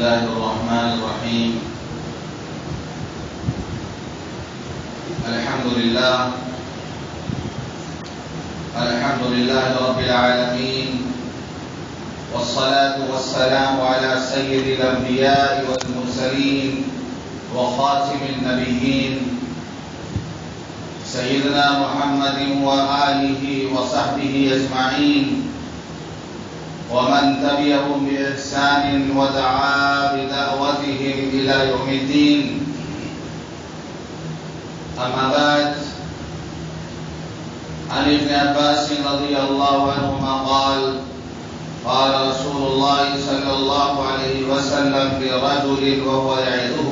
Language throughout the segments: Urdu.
الله الرحمن الرحيم. الحمد لله رب العالمين، والصلاة والسلام على سيد الأنبياء والمرسلين وخاتم النبيين سيدنا محمد وآله وصحبه أجمعين، ومن تبعهم بإحسان ودعا بدعوتهم إلى يوم الدين. أما بعد، عن ابن عباس رضي الله عنهما قال: قال رسول الله صلى الله عليه وسلم لرجل وهو يعظه: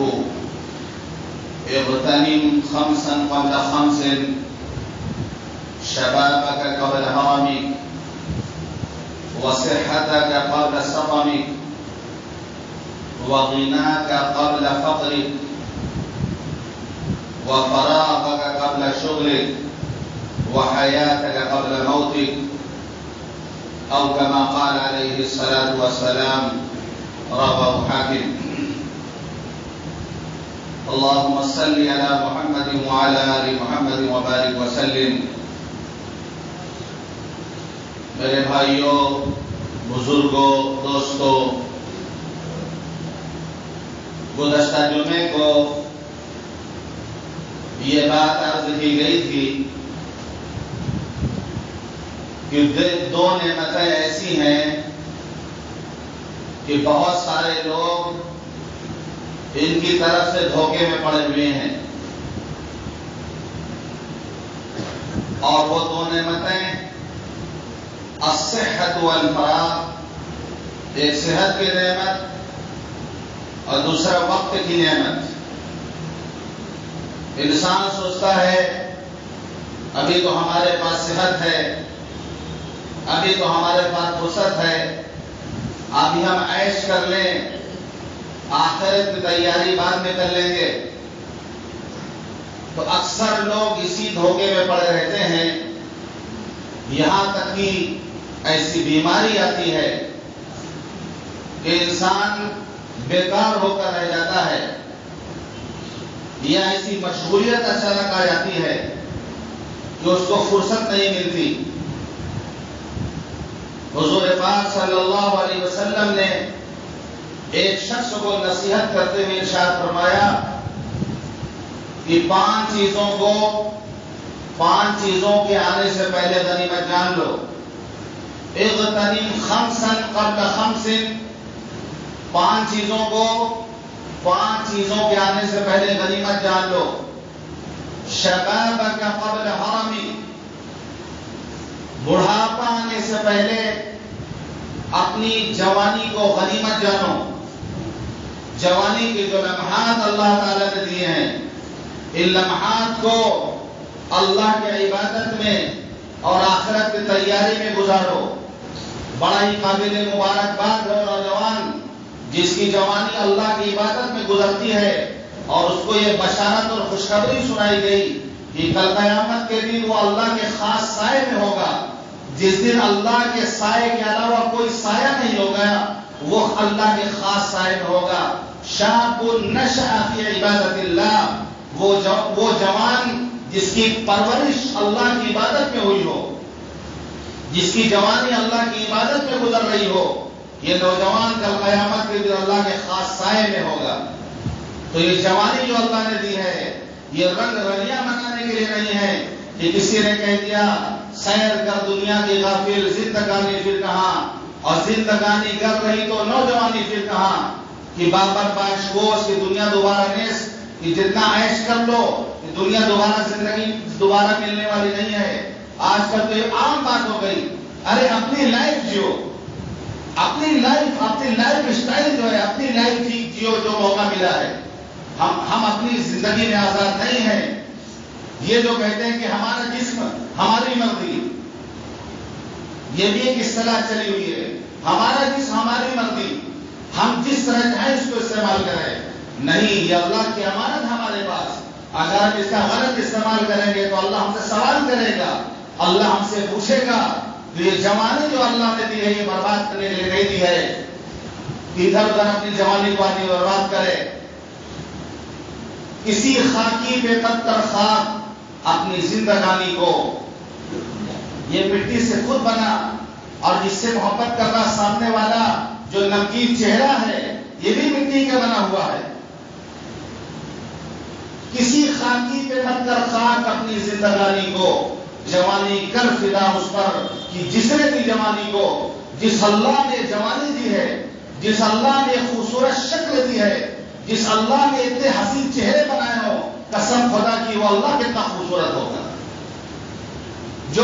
اغتنم خمسا قبل خمس، شبابك قبل هرمك، وصحتك قبل سقمك، وغناك قبل فقرك، وفراغك قبل شغلك، وحياتك قبل موتك، أو كما قال عليه الصلاة والسلام. رواه حاكم. اللهم صل على محمد وعلى آل محمد وبارك وسلم. میرے بھائیوں، بزرگوں، دوستوں، گزشتہ جمعے کو یہ بات عرض کی گئی تھی کہ دو نعمتیں ایسی ہیں کہ بہت سارے لوگ ان کی طرف سے دھوکے میں پڑے ہوئے ہیں، اور وہ دو نعمتیں الصحت والفراغ، ایک صحت کی نعمت اور دوسرا وقت کی نعمت. انسان سوچتا ہے ابھی تو ہمارے پاس صحت ہے، ابھی تو ہمارے پاس فرصت ہے، ابھی ہم عیش کر لیں، آخرت کی تیاری بعد میں کر لیں گے. تو اکثر لوگ اسی دھوکے میں پڑے رہتے ہیں، یہاں تک کہ ایسی بیماری آتی ہے کہ انسان بیکار ہو کر رہ جاتا ہے، یا ایسی مشغولیت اچانک آ جاتی ہے کہ اس کو فرصت نہیں ملتی. حضور پاک صلی اللہ علیہ وسلم نے ایک شخص کو نصیحت کرتے ہوئے ارشاد فرمایا کہ پانچ چیزوں کے آنے سے پہلے غنیمت جان لو. اغتنم خمسا قبل خمس، پانچ چیزوں کے آنے سے پہلے غنیمت جان لو. شبابک قبل حرمک، بڑھاپا آنے سے پہلے اپنی جوانی کو غنیمت جانو. جوانی کے جو لمحات اللہ تعالیٰ نے دیے ہیں، ان لمحات کو اللہ کی عبادت میں اور آخرت کی تیاری میں گزارو. بڑا ہی قابل مبارکباد ہے نوجوان جس کی جوانی اللہ کی عبادت میں گزرتی ہے، اور اس کو یہ بشارت اور خوشخبری سنائی گئی کہ کل قیامت کے دن وہ اللہ کے خاص سائے میں ہوگا. جس دن اللہ کے سائے کے علاوہ کوئی سایہ نہیں ہوگا، وہ اللہ کے خاص سائے میں ہوگا. شاب نشأ فی عبادت اللہ، وہ جوان جس کی پرورش اللہ کی عبادت میں ہوئی ہو، جس کی جوانی اللہ کی عبادت میں گزر رہی ہو، یہ نوجوان کل قیامت کے دن اللہ کے خاص سائے میں ہوگا. تو یہ جوانی جو اللہ نے دی ہے، یہ رنگ رلیاں منانے کے لیے نہیں ہے کہ کسی نے کہہ دیا سیر کر دنیا کی غافل، زندگانی پھر کہاں، اور زندگانی کر رہی تو نوجوانی پھر کہاں، کہ بابر باش گوش کی دنیا دوبارہ نیس، کہ جتنا عیش کر لو دنیا زندگی دوبارہ ملنے والی نہیں ہے. آج کل تو یہ عام بات ہو گئی. ارے اپنی لائف جیو، اپنی لائف اسٹائل جو ہے، اپنی لائف جیو جو موقع ملا ہے. ہم اپنی زندگی میں آزاد نہیں ہیں. یہ جو کہتے ہیں کہ ہمارا جسم ہماری مرضی، یہ بھی ایک اصطلاح چلی ہوئی ہے. ہمارا جسم ہماری مرضی، ہم جس طرح چاہیں اس کو استعمال کریں. نہیں، یہ اللہ کی امانت ہمارے پاس. اگر ہم اس کا غلط استعمال کریں گے تو اللہ ہم سے سوال کرے گا، اللہ ہم سے پوچھے گا. تو یہ جوانی جو اللہ نے دی ہے، یہ برباد کرنے کے لیے نہیں دی ہے. کہ ادھر ادھر اپنی جوانی کو آدمی برباد کرے. کسی خاکی بے قدر خاک اپنی زندگانی کو، یہ مٹی سے خود بنا اور جس سے محبت کر رہا سامنے والا جو نمکین چہرہ ہے یہ بھی مٹی کا بنا ہوا ہے. کسی خاکی پہ مت کر خاک اپنی زندگانی کو، جوانی کر فدا اس پر کہ جس نے دی جوانی کو، جس اللہ نے جوانی دی ہے، جس اللہ نے خوبصورت شکل دی ہے، جس اللہ نے اتنے حسین چہرے بنائے ہو، قسم خدا کی وہ اللہ کتنا خوبصورت ہوگا. جو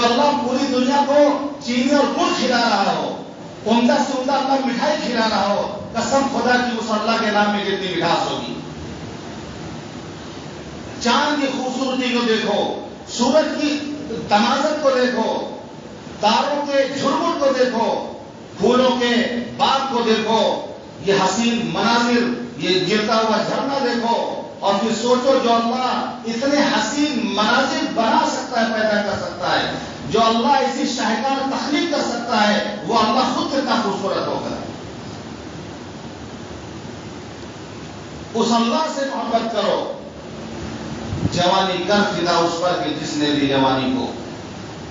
اللہ پوری دنیا کو چینی اور گڑ کھلا رہا ہو، عمدہ سے عمدہ اللہ مٹھائی کھلا رہا ہو، قسم خدا کی اس اللہ کے نام میں کتنی مٹھاس ہوگی. چاند کی خوبصورتی کو دیکھو، سورج کی تمازت کو دیکھو، تاروں کے جھرمٹ کو دیکھو، پھولوں کے باغ کو دیکھو، یہ حسین مناظر، یہ گرتا ہوا جھرنا دیکھو، اور پھر سوچو جو اللہ اتنے حسین مناظر بنا سکتا ہے، پیدا کر سکتا ہے، جو اللہ ایسی شاہکار تخلیق کر سکتا ہے، وہ اللہ خود کتنا خوبصورت ہوگا. اس اللہ سے محبت کرو. جوانی کر فدا اس پر کہ جس نے دی جوانی کو.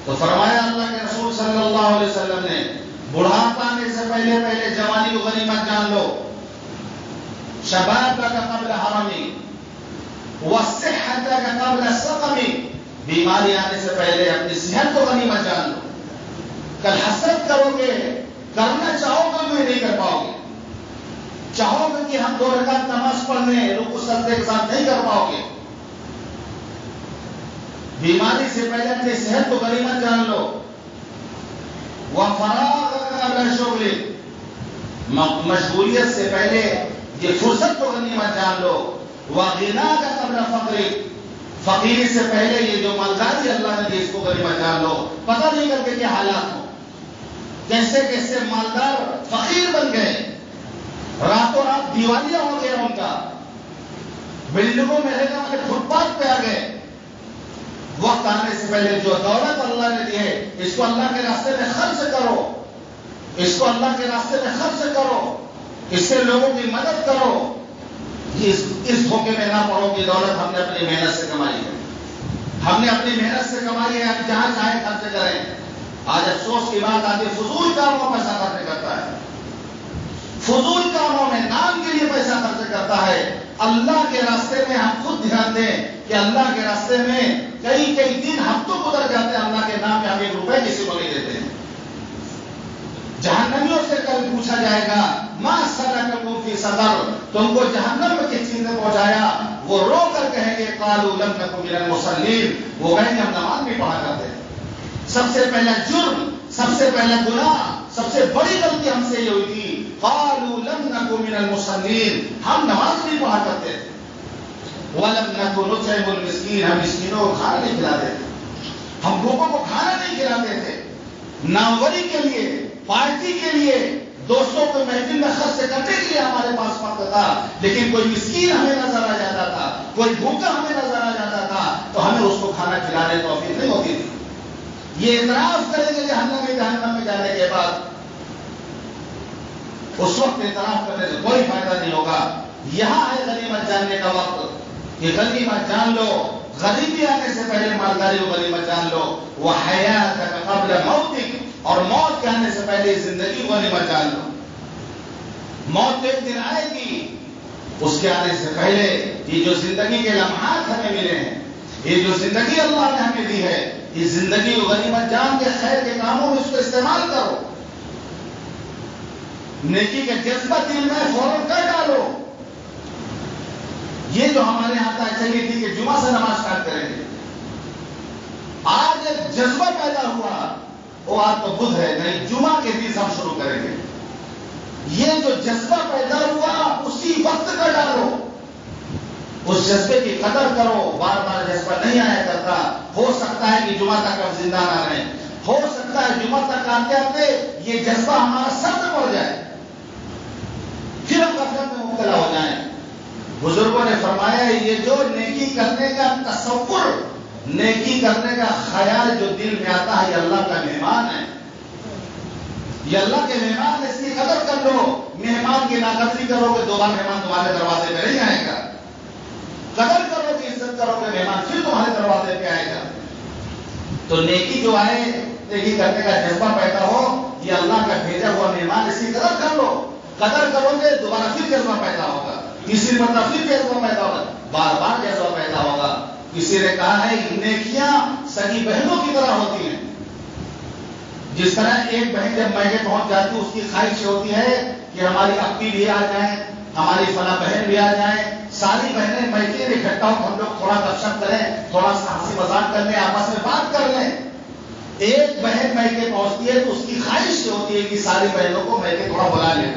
تو فرمایا اللہ کے رسول صلی اللہ علیہ وسلم نے، بڑھاپا آنے سے پہلے پہلے جوانی کو غنیمت جان لو. شباب کا قبل حرمی والصحت کا قبل سقمی، بیماری آنے سے پہلے اپنی صحت کو غنیمت جان لو. کل حسرت کرو گے، کرنا چاہو گے بھی نہیں کر پاؤ گے. چاہو گے کہ ہم 2 رکعت نماز پڑھنے رکوع سجدے کے ساتھ نہیں کر پاؤ گے. بیماری سے پہلے اپنی صحت کو غنیمت جان لو. وفراغ قبل شغل، مشغولیت سے پہلے یہ فرصت کو غنیمت جان لو. وغنا کا قبل فقر، فقیری سے پہلے یہ جو مالداری اللہ نے دی اس کو غنیمت جان لو. پتہ نہیں کر کے کیا حالات ہو، کیسے کیسے مالدار فقیر بن گئے، راتوں رات دیوالیہ ہو گیا ان کا، بلڈنگوں میں رہنے والے فٹ پاتھ پہ آ گئے. وقت آنے سے پہلے جو دولت اللہ نے دی ہے اس کو اللہ کے راستے میں خرچ کرو، اس کو اللہ کے راستے میں خرچ کرو، اس سے لوگوں کی مدد کرو. اس دھوکے میں نہ پڑو کہ دولت ہم نے اپنی محنت سے کمائی ہے، ہم نے اپنی محنت سے کمائی ہے، ہم جہاں چاہیں خرچ کریں. آج افسوس کی بات آتی ہے، فضول کاموں میں پیسہ خرچ کرتا ہے، فضول کاموں میں نام کے لیے پیسہ خرچ کرتا ہے. اللہ کے راستے میں ہم خود دھیان دیں کہ اللہ کے راستے میں کئی دن ہفتوں گزر جاتے ہیں، اللہ کے نام میں ہم 1 روپے کسی کو نہیں دیتے ہیں. جہنمیوں سے کل پوچھا جائے گا ما سلککم فی سقر، تم کو جہنم میں کس چیز نے پہنچایا؟ وہ رو کر کہیں گے قالوا لم نک من المصلین، وہ کہیں گے ہم نماز نہیں پڑھا کرتے. سب سے پہلا جرم، سب سے پہلا گناہ، سب سے بڑی غلطی ہم سے یہ ہوئی تھی. قالوا لم نک من المصلین، ہم نماز نہیں پڑھا کرتے. وَلَمْ نَكُ نُطْعِمُ الْمِسْكِينَ، ہم مسکینوں کو کھانا نہیں کھلاتے تھے، ہم بھوکوں کو کھانا نہیں کھلاتے تھے. ناموری کے لیے، پارٹی کے لیے، دوستوں کو محفل میں خرچ کرنے کے لیے ہمارے پاس وقت تھا، لیکن کوئی مسکین ہمیں نظر آ جاتا تھا، کوئی بھوکا ہمیں نظر آ جاتا تھا تو ہمیں اس کو کھانا کھلانے توفیق نہیں ہوتی تھی. یہ اعتراف کریں گے جہنم میں جانے کے بعد، اس وقت اعتراف کرنے سے کوئی فائدہ نہیں ہوگا. یہاں ہے غنیمت جاننے کا وقت کہ غنیمت جان لو. غریبی آنے سے پہلے مالداری کو غنیمت جان لو. وحیاتک قبل موتک، اور موت کے آنے سے پہلے زندگی کو غنیمت جان لو. موت ایک دن آئے گی، اس کے آنے سے پہلے یہ جو زندگی کے لمحات ہمیں ملے ہیں، یہ جو زندگی اللہ نے ہمیں دی ہے، اس زندگی کو غنیمت جان کے خیر کے کاموں میں اس کو استعمال کرو. نیکی کا جذبہ دل میں فوراً کر ڈالو. یہ جو ہمارے یہاں تھا چلیے ٹھیک ہے جمعہ سے نماز اسٹارٹ کریں گے، آج ایک جذبہ پیدا ہوا، وہ آج تو بدھ ہے نہیں، جمعہ کے دن ہم شروع کریں گے. یہ جو جذبہ پیدا ہوا اسی وقت کر ڈالو، اس جذبے کی قدر کرو. بار بار جذبہ نہیں آیا کرتا، ہو سکتا ہے کہ جمعہ تک ہم زندہ نہ رہیں، ہو سکتا ہے جمعہ تک آتے آتے یہ جذبہ ہمارا سر پڑ جائے، پھر ہم غفلت میں مبتلا ہو جائیں. بزرگوں نے فرمایا یہ جو نیکی کرنے کا تصور، نیکی کرنے کا خیال جو دل میں آتا ہے یہ اللہ کا مہمان ہے. یہ اللہ کے مہمان، اس کی قدر کر لو. مہمان کی ناقدری کرو گے دوبارہ مہمان تمہارے دروازے پہ نہیں آئے گا. قدر کرو گے، عزت کرو گے، مہمان پھر تمہارے دروازے پہ آئے گا. تو نیکی جو آئے، نیکی کرنے کا جذبہ پیدا ہو، یہ اللہ کا بھیجا ہوا مہمان، اس کی قدر کر لو. قدر کرو گے دوبارہ پھر جذبہ پیدا ہوگا، تیسری مرتبہ پھر جذبہ پیدا ہوگا، بار بار جذبہ پیدا ہوگا. کسی نے کہا ہے نیکیاں سگی بہنوں کی طرح ہوتی ہیں. جس طرح ایک بہن جب میکے پہنچ جاتی ہے، اس کی خواہش ہوتی ہے کہ ہماری اپی بھی آ جائیں، ہماری فلاں بہن بھی آ جائیں، ساری بہنیں میکے میں اکٹھا ہو، ہم لوگ تھوڑا گپ شپ کریں، تھوڑا سا ہنسی مذاق کر لیں، آپس میں بات کر لیں. ایک بہن میکے پہنچتی ہے تو اس کی خواہش ہوتی ہے کہ ساری بہنوں کو میکے تھوڑا بلا لیں.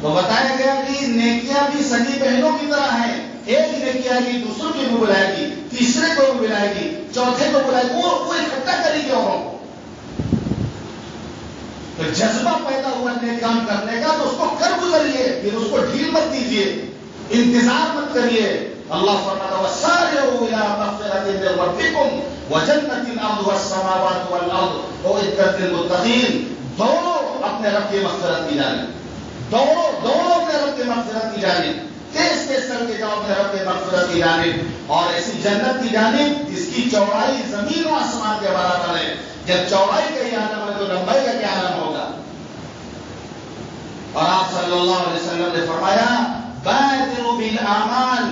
تو بتایا گیا کہ نیکیاں بھی سگی بہنوں کی طرح ہیں. ایک نیکی آئے گی، دوسروں کی بھی بلائے گی، تیسرے کو بھی بلائے گی، چوتھے کو بلائے گی، وہ اکٹھا کرے گی اوروں کو. تو جذبہ پیدا ہوا نیک کام کرنے کا تو اس کو کر گزریے، پھر اس کو ڈھیل مت دیجیے، انتظار مت کریے. اللہ فرماتا ہے وَسَارِعُوا إِلَىٰ مَغْفِرَةٍ مِّن رَّبِّكُمْ وَجَنَّةٍ عَرْضُهَا السَّمَاوَاتُ وَالْأَرْضُ أُعِدَّتْ لِلْمُتَّقِينَ. دوڑو اپنے رب کی مغفرت کی جانب، دوڑو اپنے رب کی مغفرت کی جانب، تیز تیز کر کے جاؤ اپنے رب کی مغفرت کی جانب، اور ایسی جنت کی جانب جس کی چوڑائی زمین و آسمان کے برابر ہے. جب چوڑائی کا ہی عالم ہے تو لمبائی کا کیا عالم ہوگا. اور آپ صلی اللہ علیہ وسلم نے فرمایا بادروا بالاعمال،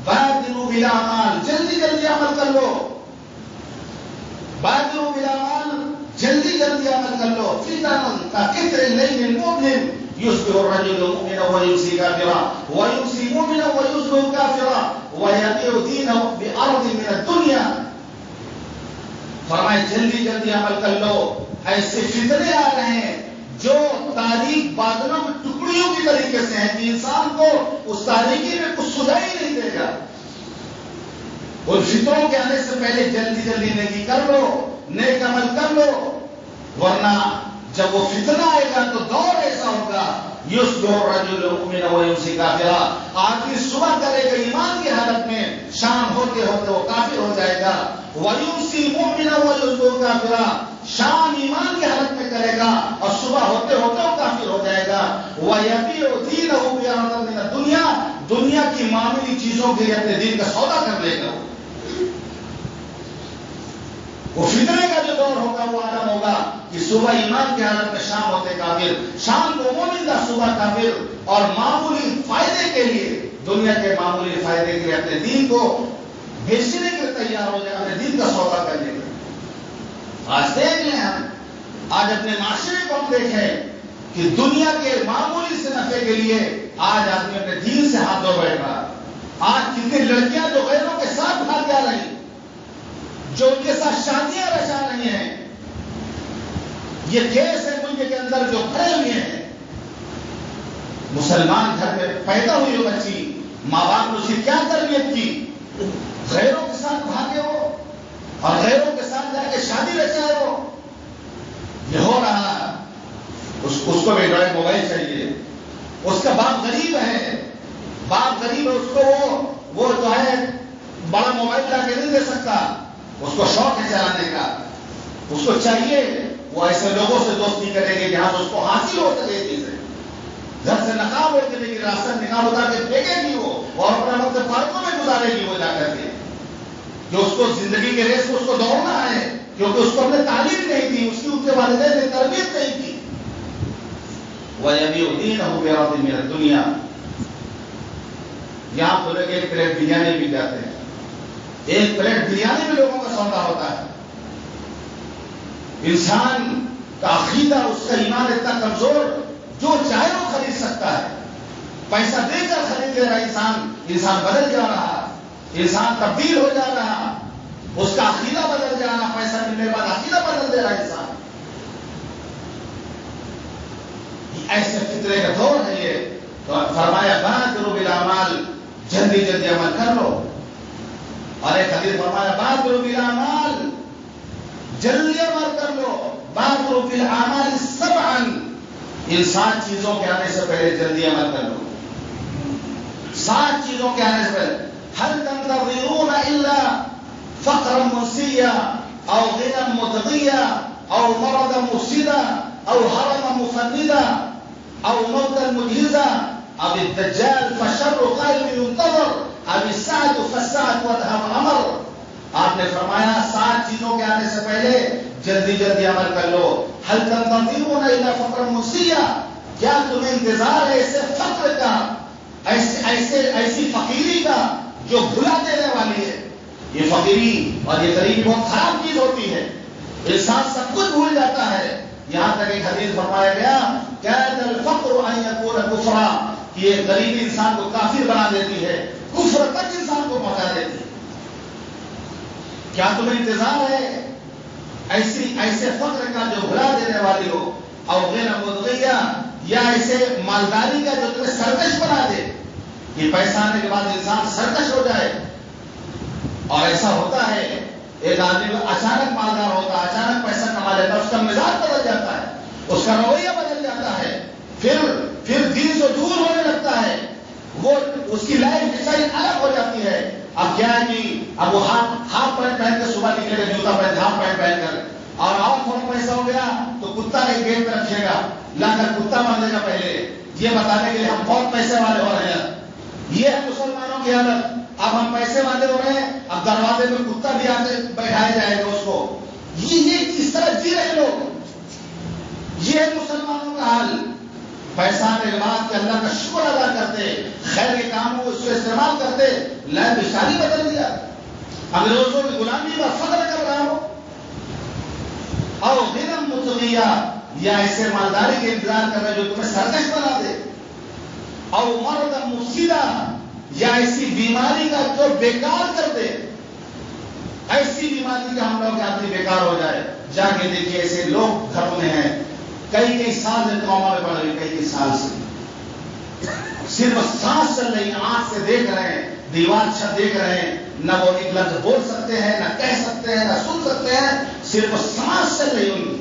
بادروا بالاعمال، جلدی جلدی عمل کر لو. بادروا بالاعمال، جلدی جلدی عمل کر لو. فتن كقطع الليل المظلم يصبح الرجل مؤمنا ويمسي كافرا ويمسي مؤمنا ويصبح كافرا ويبيع دينه بأرض من الدنيا. فرمائے جلدی جلدی عمل کر لو. ایسے فتنے آ رہے ہیں جو تاریخ بادلوں میں ٹکڑیوں کی طریقے سے ہیں کہ انسان کو اس تاریخی میں کچھ سجائی نہیں دے گا. ان فتنوں کے آنے سے پہلے جلدی جلدی نیکی کر لو، نیک عمل کر لو، ورنہ جب وہ فتنہ آئے گا تو دور ایسا ہوگا یصبح الرجل مؤمنا ویمسی کافرا. آدمی صبح کرے گا ایمان کی حالت میں، شام ہوتے ہوتے وہ کافر ہو جائے گا. ویمسی مؤمنا ویصبح کافرا، شام ایمان کی حالت میں کرے گا اور صبح ہوتے ہوتے وہ کافر ہو جائے گا. ویبیع دینہ بعرض من الدنیا، دنیا کی معمولی چیزوں کے لیے اپنے دین کا سودا کر لے گا. وہ فتنے کا جو دور ہوگا وہ عالم ہوگا کہ صبح ایمان کی حالت میں شام ہوتے کافر، شام کو مومن کا صبح کافر، اور معمولی فائدے کے لیے، دنیا کے معمولی فائدے کے لیے اپنے دین کو بیچنے کے لیے تیار ہو جائے، اپنے دین کا سودا کرنے کے لیے. آج دیکھ لیں ہم، آج اپنے معاشرے کو ہم دیکھیں کہ دنیا کے معمولی سے نفع کے لیے آج آدمی اپنے دین سے ہاتھ دھو بیٹھ رہا. آج کتنی لڑکیاں جو غیروں کے ساتھ بھاگ جا رہی، جو ان کے ساتھ شادیاں رچا رہی ہیں، یہ کیس ہے ملک کے اندر جو کھڑے ہوئے ہیں. مسلمان گھر میں پیدا ہوئی ہو بچی، ماں باپ نے اسے کیا تربیت کی؟ غیروں کے ساتھ بھاگے ہو اور غیروں کے ساتھ جا کے شادی رچائے ہو. یہ ہو رہا ہے. اس کو بھی اینڈرائڈ موبائل چاہیے. اس کا باپ غریب ہے، باپ غریب ہے، اس کو وہ جو ہے بڑا موبائل لا کے نہیں دے سکتا. اس کو شوق ہے چلانے کا، اس کو چاہیے وہ ایسے لوگوں سے دوستی کرے گی جہاں اس کو حاصل ہو سکے چیزیں. گھر سے نقاب اڑ کے لے گی، راستہ نکال اتار کے پھینکے گی وہ، اور اپنا وقت پارکوں میں گزارے گی وہ جا کر کے. جو اس کو زندگی کے ریس کو اس کو دوڑنا ہے، کیونکہ اس کو ہم نے تعلیم نہیں دی، اس کی ان کے والدین نے تربیت نہیں کی. وَيَبِيعُ دِينَهُ بِعَرْضٍ مِّنَ الدُّنْيَا. یہاں بولے کہ ایک پلیٹ بریانی بھی جاتے ہیں، ایک پلیٹ بریانی میں لوگوں کا سودا ہوتا ہے. انسان کا عقیدہ، اس کا ایمان اتنا کمزور، جو چاہے وہ خرید سکتا ہے. پیسہ دے کر خرید لے رہا انسان بدل جا رہا، انسان تبدیل ہو جا رہا، اس کا عقیدہ بدل جا رہا. پیسہ ملنے کے بعد عقیدہ بدل دے رہا انسان. ایسے فطرے کا دور ہے یہ. تو فرمایا بادروا بالاعمال، جلدی جلدی عمل کر لو. اور ایک حدیث فرمایا بادروا بالاعمال، جلدی عمل کر لو. بادروا بالاعمال سبعا، ان 7 چیزوں کے آنے سے پہلے جلدی عمل کر لو. 7 چیزوں کے آنے سے پہلے. هل تنتظرون الا فقرا منسيا او غنى مطغيا او مرضا مفسدا او هرما مفندا او موتا مجهزا او الدجال فشر قائم ينتظر او الساعة فالساعة وادهى الامر. آپ نے فرمایا 7 چیزوں کے آنے سے پہلے جلدی جلدی عمل کر لو. هل تنتظرون الا فقرا منسيا، کیا تمہیں انتظار ہے ایسے فقر کا، ایسی فقیری کا جو بھلا دینے والی ہے. یہ فقیری اور یہ غریبی بہت خراب چیز ہوتی ہے، انسان سب کچھ بھول جاتا ہے. یہاں تک ایک حدیث فرمایا گیا کاد الفقر ان یکون کفرا، کہ یہ غریبی انسان کو کافر بنا دیتی ہے، کفر تک انسان کو پہنچا دیتی ہے. کیا تمہیں انتظار ہے ایسے فقر کا جو بھلا دینے والی ہو، اور غیر مدغیہ، یا ایسے مالداری کا جو تمہیں سرکش بنا دے. یہ پیسہ آنے کے بعد انسان سرکش ہو جائے. اور ایسا ہوتا ہے، ایک آدمی اچانک مالدار ہوتا ہے، اچانک پیسہ کما لیتا ہے، اس کا مزاج بدل جاتا ہے، اس کا رویہ بدل جاتا ہے، پھر دین سے دور ہونے لگتا ہے، وہ اس کی لائف اسٹائل الگ ہو جاتی ہے. اب کیا ہے کہ اب وہ ہاف پینٹ پہن کے صبح نکلے گا، جوتا پہن ہاف پینٹ پہن کر، اور تھوڑا پیسہ ہو گیا تو کتا ایک گیٹ پہ رکھے گا، لا کر کتا باندھے گا پہلے، یہ بتانے کے لیے ہم بہت پیسے والے ہو رہے ہیں. یہ ہے مسلمانوں کی حالت. اب ہم پیسے والے ہو رہے ہیں، اب دروازے میں کتا بھی آتے بیٹھایا جائے گا اس کو. یہ اس طرح جی رہے لوگ. یہ ہے مسلمانوں کا حال. پیسہ آنے کے بعد کہ اللہ کا شکر ادا کرتے، خیر کے کاموں کو اس کو استعمال کرتے، لائف اسٹائل بدل دیا. انگریزوں کی غلامی پر فخر کر رہا ہو، اور غنم مطغیہ، یا ایسے مالداری کے انتظار کر رہے جو تمہیں سرکش بنا دے، اور مرض مفسدہ، یا ایسی بیماری کا جو بیکار کر دے. ایسی بیماری کا ہم لوگ آدمی بیکار ہو جائے. جا کے دیکھیے ایسے لوگ گھروں میں ہیں، کئی سال سے ٹراما میں پڑ رہے، کئی سال سے صرف سانس چل رہی، آنکھ سے دیکھ رہے ہیں، دیوار چھت دیکھ رہے ہیں، نہ وہ ایک لفظ بول سکتے ہیں، نہ کہہ سکتے ہیں، نہ سن سکتے ہیں، صرف سانس چل رہی ان کی.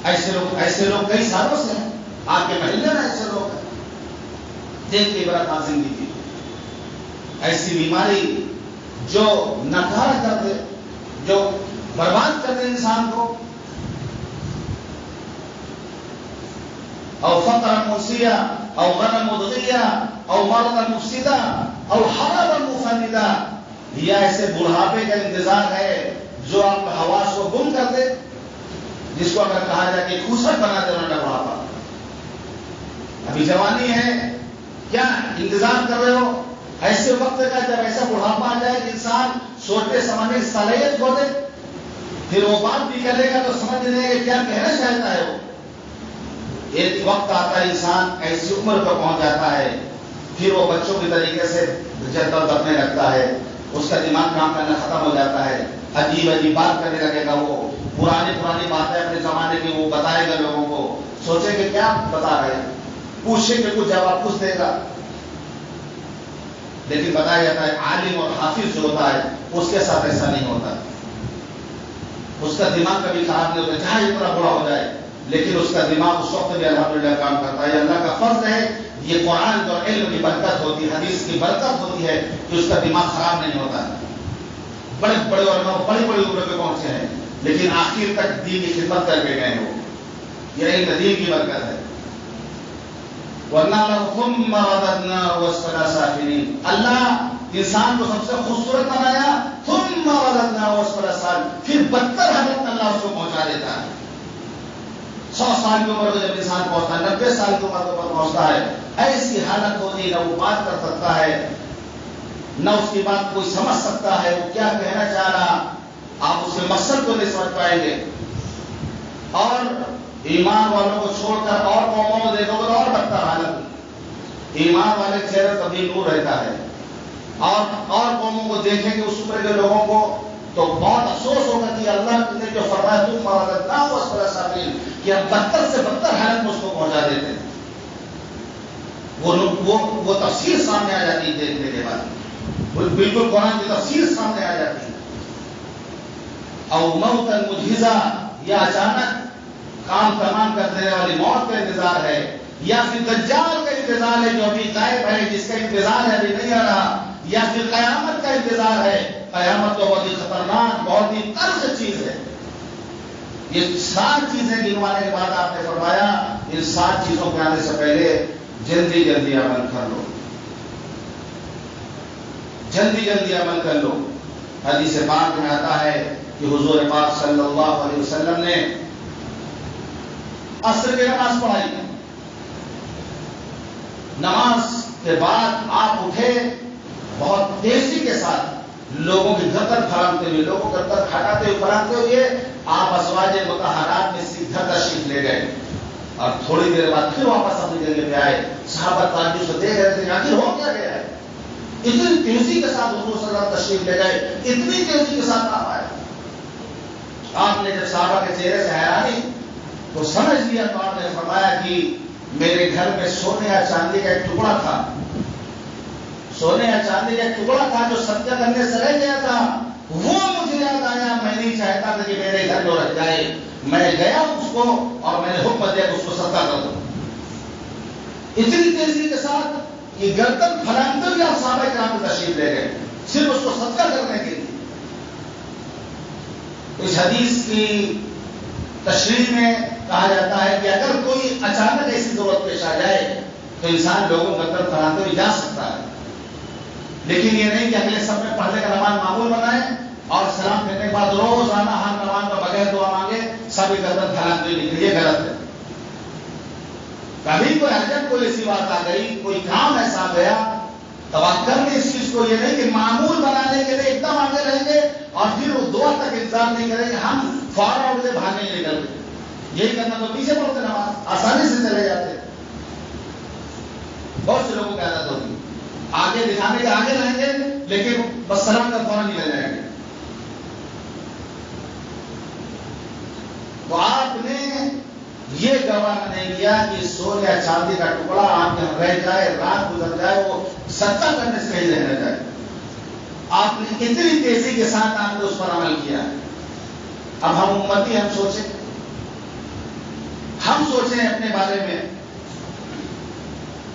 ایسے لوگ کئی سالوں سے ہیں، آپ کے محلے میں ایسے لوگ ہیں. دیکھ کے بڑا تعظیم کی. ایسی بیماری جو ناکار کر دے، جو برباد کر دے انسان کو. او فقر منسیہ، او غنم مدغیہ، او مرض مفسدہ، او حرما مفندا، یا ایسے بڑھاپے کا انتظار ہے جو آپ حواس کو گم کر دے، جس کو اگر کہا جائے کہ خوسٹ بنا دینا کا بڑھاپا. ابھی جوانی ہے، کیا انتظار کر رہے ہو ایسے وقت کا جب ایسا بڑھاپا آ جائے کہ انسان سوچنے سمجھنے کی صلاحیت کھو دے، پھر وہ بات بھی کرے گا تو سمجھ لیں گے کیا کہنا چاہتا ہے وہ. ایک وقت آتا ہے انسان ایسی عمر پر پہنچ جاتا ہے، پھر وہ بچوں کی طریقے سے جدل کرنے لگتا ہے، اس کا دماغ کام کرنا ختم ہو جاتا ہے، عجیب عجیب بات کرنے لگے گا. وہ پرانی باتیں اپنے زمانے کی وہ بتائے گا لوگوں کو. سوچے کہ کیا بتا رہے ہیں، پوچھے کہ کچھ جواب کچھ دے گا. لیکن بتایا جاتا ہے عالم اور حافظ جو ہوتا ہے اس کے ساتھ ایسا نہیں ہوتا. اس کا دماغ کبھی خراب نہیں ہوتا، چاہے اتنا بڑا ہو جائے، لیکن اس کا دماغ اس وقت بھی الحمدللہ کام کرتا ہے. اللہ کا فضل ہے، یہ قرآن اور علم کی برکت ہوتی ہے، حدیث کی برکت ہوتی ہے کہ اس کا دماغ خراب نہیں ہوتا. بڑے بڑے علماء بڑی بڑی عمر پہ پہنچے ہیں، لیکن آخر تک دین کی خدمت کر کے گئے ہیں. وہ یہ علم دین کی برکت ہے. ورنہ ثم رددناه اسفل سافلين، اللہ انسان کو سب سے خوبصورت بنایا، ثم رددناه اسفل سافلين، پھر بدتر حالت میں اللہ اس کو پہنچا دیتا ہے. 100 سال کی عمر کو جب انسان پہنچتا ہے، 90 سال کی عمر پر پہنچتا ہے، ایسی حالت ہوتی ہے، نہ وہ بات کر سکتا ہے، نہ اس کی بات کوئی سمجھ سکتا ہے، وہ کیا کہنا چاہ رہا، آپ اس کے مقصد کو نہیں سمجھ پائیں گے. اور ایمان والوں کو چھوڑ کر اور قوموں کو دیکھو گے تو اور بدتر حالت. ایمان والے چہرے تبھی نور رہتا ہے، اور قوموں کو دیکھیں گے اس عمر کے لوگوں کو تو بہت افسوس ہوگا کہ اللہ نے جو فرمایا تم رددناه اسفل سافلين، کہ ہم بدتر سے بدتر حالت میں اس کو پہنچا دیتے ہیں. وہ تفسیر سامنے آ جاتی ہے دیکھنے کے بعد، بالکل قرآن کی تفسیر سامنے آ جاتی ہے. او موتا مجہزہ، یا اچانک کام تمام کر دینے والی موت کا انتظار ہے، یا پھر دجال کا انتظار ہے جو ابھی غائب ہے، جس کا انتظار ہے ابھی نہیں آ رہا، یا پھر قیامت کا انتظار ہے. قیامت تو بہت ہی خطرناک، بہت ہی تلخ چیز ہے. یہ 7 چیزیں گنوانے کے بعد آپ نے فرمایا ان 7 چیزوں کے آنے سے پہلے جلدی جلدی عمل کر لو، جلدی جلدی عمل کر لو۔ حدیث پاک میں آتا ہے کہ حضور پاک صلی اللہ علیہ وسلم نے عصر کی نماز پڑھائی، نماز کے بعد آپ اٹھے، بہت تیزی کے ساتھ لوگوں کی گردن پھلانگتے ہوئے، لوگوں کو گردن ہٹاتے ہوئے پھلانگتے ہوئے آپ ازواج مطہرات میں سیدھا تشریف لے گئے، اور تھوڑی دیر بعد پھر واپس اپنی جگہ پہ آئے۔ صحابہ تعجب سے دیکھ رہے تھے آخر ہو کیا گیا ہے، اتنی تیزی کے ساتھ حضور صلی اللہ علیہ وسلم تشریف لے گئے، اتنی تیزی کے ساتھ آپ آئے۔ آپ نے جب صحابہ کے چہرے سے حیرانی تو سمجھ لیا تو آپ نے فرمایا کہ میرے گھر میں سونے یا چاندی کا ایک ٹکڑا تھا، سونے یا چاندی کا ایک ٹکڑا تھا جو صدقہ کرنے سے رہ گیا تھا، وہ مجھے یاد آیا، میں نہیں چاہتا تھا کہ میرے گھر میں رہ جائے، میں گیا اس کو اور میں نے حکم دیا کہ اس کو صدقہ کر دوں۔ اتنی تیزی کے ساتھ کہ گردن پھلانگتے ہوئے آپ صحابہ کرام میں تشریف لے گئے صرف اس کو صدقہ کرنے کے لیے۔ اس حدیث کی تشریح میں کہا جاتا ہے کہ اگر کوئی اچانک ایسی ضرورت پیش آ جائے تو انسان لوگوں کو گردن پھلانتے ہوئے جا سکتا ہے، لیکن یہ نہیں کہ اگلے سب میں پڑھنے کا نماز معمول بنائے اور سلام پھیرنے کے بعد روزانہ ہر نماز کا بغیر دعا مانگے سبھی گردن پھلانتے ہوئے نکلے، یہ غلط ہے۔ کبھی کوئی ارجنٹ کوئی ایسی بات آ گئی، کوئی کام ایسا آ گیا، تب آپ کر لیں اس چیز کو، یہ نہیں کہ معمول بنانے کے لیے ایک دم آگے رہیں گے اور پھر وہ دعا تک انتظار نہیں کریں گے، ہم فوراً اٹھ کے بھاگنے نہیں نکل گے۔ یہی کرنا تو پیچھے پڑتے نماز آسانی سے چلے جاتے۔ بہت سے لوگوں کی عادت ہوگی آگے دکھانے کے آگے رہیں گے لیکن بس سلام کر فوراً نکل جائیں گے۔ تو آپ نے یہ گواہ نہیں کیا کہ سونے یا چاندی کا ٹکڑا آپ کے رہ جائے، رات گزر جائے، وہ صدقہ کرنے سے کہیں رہ جائے۔ آپ نے اتنی تیزی کے ساتھ آپ نے اس پر عمل کیا۔ اب ہم امتی ہم سوچیں اپنے بارے میں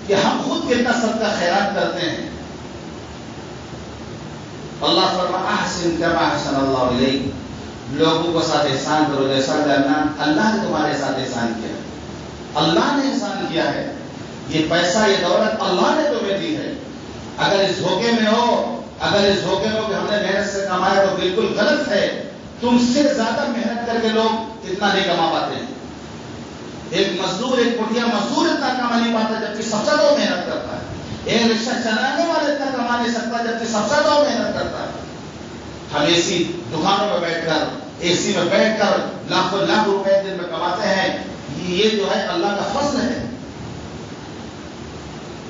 کہ ہم خود کتنا صدقہ خیرات کرتے ہیں۔ اللہ فرماتا ہے احسن کما احسن اللہ الیک، لوگوں کو ساتھ احسان کرو جیسا کرنا اللہ نے تمہارے ساتھ احسان کیا۔ اللہ نے احسان کیا ہے، یہ پیسہ یہ دولت اللہ نے تمہیں دی ہے۔ اگر اس دھوکے میں ہو کہ ہم نے محنت سے کمایا تو بالکل غلط ہے۔ تم سے زیادہ محنت کر کے لوگ اتنا نہیں کما پاتے ہیں۔ ایک مزدور، ایک کٹیا مزدور اتنا کما نہیں پاتا جبکہ سب سے زیادہ محنت کرتا ہے۔ ایک رکشہ چلانے والا اتنا کما نہیں سکتا جبکہ سب سے زیادہ محنت کرتا ہے۔ ہم ایسی دکانوں میں بیٹھ کر، اے سی میں بیٹھ کر لاکھوں لاکھ روپے دن میں کماتے ہیں، یہ جو ہے اللہ کا فضل ہے۔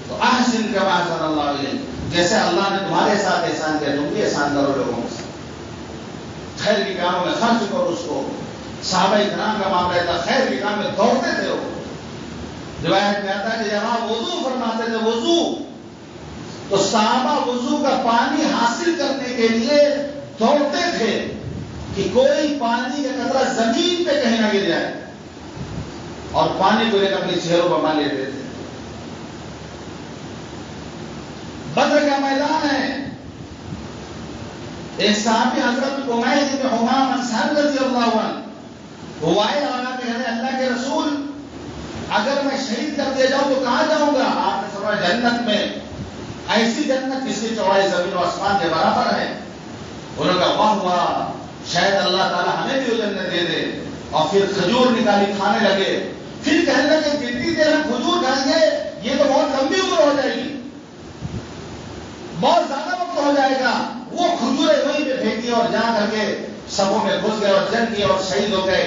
تو احسن کما احسن اللہ الیک، جیسے اللہ نے تمہارے ساتھ احسان کیا تم بھی احسان کرو لوگوں کے ساتھ۔ خیر کے کاموں میں خرچ کرو اس کو۔ صحابہ کرام کا معاملہ تھا، خیر کے کام میں دوڑتے تھے وہ۔ روایت میں آتا ہے کہ جب آپ وضو فرماتے تھے، وضو تو صحابہ وضو کا پانی حاصل کرنے کے لیے دوڑتے تھے کہ کوئی پانی کا قطرہ زمین پہ کہیں نہ گر جائے، اور پانی کو لے کر اپنے چہروں پر مان لیتے تھے۔ بدر کا میدان ہے، ایک صحابی حضرت عمیر بن حمام انصاری رضی اللہ عنہ وہ آئے اور کہتے ہیں اللہ کے رسول اگر میں شہید کر دیا جاؤں تو کہاں جاؤں گا؟ آپ نے فرمایا جنت میں، ایسی جنت جس کی چوڑائی زمین و آسمان کے برابر ہے۔ انہوں نے کہا واہ واہ، شاید اللہ تعالیٰ ہمیں بھی وہ جنت دے دے۔ اور پھر کھجور نکالی، کھانے لگے، پھر کہنے لگے جتنی دیر ہم کھجور کھائیں گے یہ تو بہت لمبی عمر ہو جائے گی، بہت زیادہ وقت ہو جائے گا۔ وہ کھجوریں وہیں پہ پھینکی اور جا کر کے سبوں میں گھس گئے اور جنگ کی اور شہید ہو گئے۔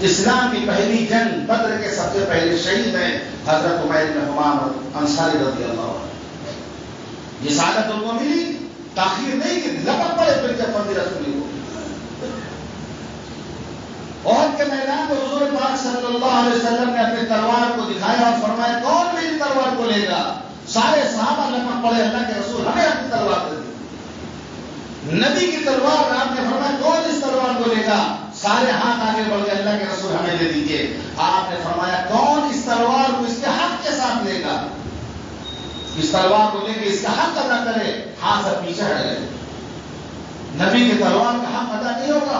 اسلام کی پہلی جنگ، بدر کے سب سے پہلے شہید ہیں حضرت عمیر بن حمام انصاری رضی اللہ عنہ۔ یہ سعادت ان کو ملی، تاخیر نہیں کہ لپک پڑے پھر جب فضل رسولی کو۔ احد کے میدان میں حضور پاک صلی اللہ علیہ وسلم نے اپنی تلوار کو دکھایا اور فرمایا کون میری تلوار کو لے گا؟ سارے صحابہ لپک پڑے، اللہ کے رسول ہمیں اپنی تلوار دے دی۔ نبی کی تلوار، آپ نے فرمایا کون اس تلوار کو لے گا؟ سارے ہاتھ آگے بڑھ گئے، اللہ کے رسول ہمیں دے دیجیے۔ آپ نے فرمایا کون اس تلوار کو اس کے حق کے ساتھ لے گا؟ اس تلوار کو لے کے اس کا حق ادا کرے۔ ہاتھ سے پیچھے ہٹ گئے، نبی کی تلوار کا حق ادا نہیں ہوگا